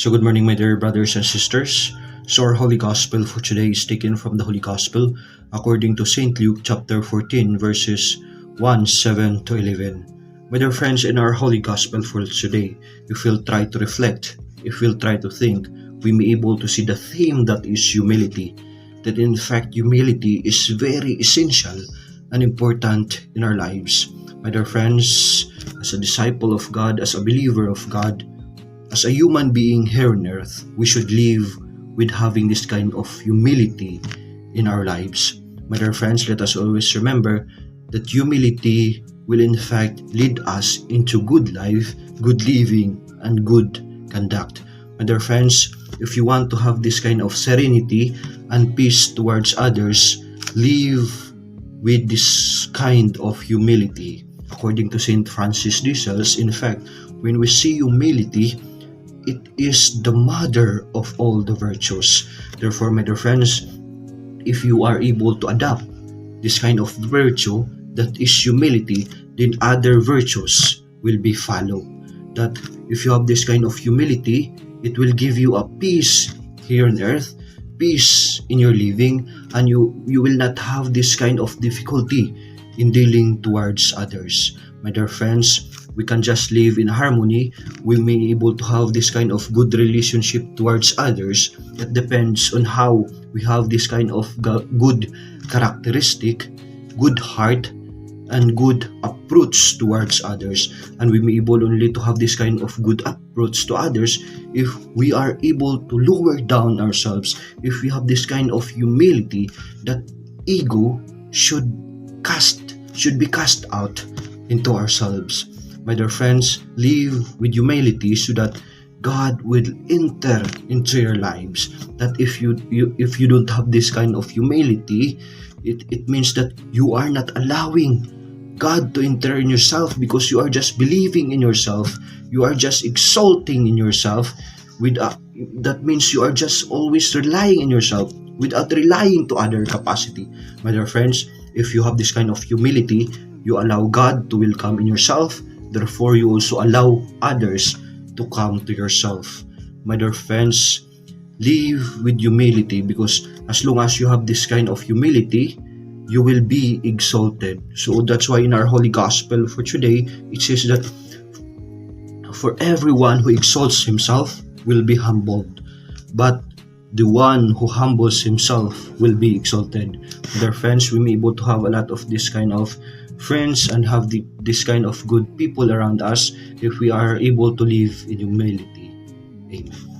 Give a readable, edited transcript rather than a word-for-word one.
So good morning, my dear brothers and sisters. So our Holy Gospel for today is taken from the Holy Gospel according to St. Luke chapter 14 verses 1, 7 to 11. My dear friends, in our Holy Gospel for today, if we'll try to reflect, if we'll try to think, we may be able to see the theme that is humility. That in fact, humility is very essential and important in our lives. My dear friends, as a disciple of God, as a believer of God, as a human being here on earth, we should live with having this kind of humility in our lives. My dear friends, let us always remember that humility will in fact lead us into good life, good living, and good conduct. My dear friends, if you want to have this kind of serenity and peace towards others, live with this kind of humility. According to St. Francis de Sales, in fact, when we see humility, it is the mother of all the virtues. Therefore, my dear friends, if you are able to adopt this kind of virtue, that is humility, then other virtues will be followed. That if you have this kind of humility, it will give you a peace here on earth, peace in your living, and you will not have this kind of difficulty in dealing towards others. My dear friends, we can just live in harmony. We may be able to have this kind of good relationship towards others. That depends on how we have this kind of good characteristic, good heart, and good approach towards others. And we may be able only to have this kind of good approach to others if we are able to lower down ourselves, if we have this kind of humility, that ego should be cast out into ourselves. My dear friends, live with humility so that God will enter into your lives. That if you don't have this kind of humility, it means that you are not allowing God to enter in yourself, because you are just believing in yourself. You are just exalting in yourself. That means you are just always relying in yourself without relying to other capacity. My dear friends, if you have this kind of humility, you allow God to will come in yourself. Therefore, you also allow others to come to yourself. My dear friends, live with humility, because as long as you have this kind of humility, you will be exalted. So that's why in our Holy Gospel for today, it says that for everyone who exalts himself will be humbled, but the one who humbles himself will be exalted. Dear friends, we may be able to have a lot of this kind of friends and have this kind of good people around us if we are able to live in humility. Amen.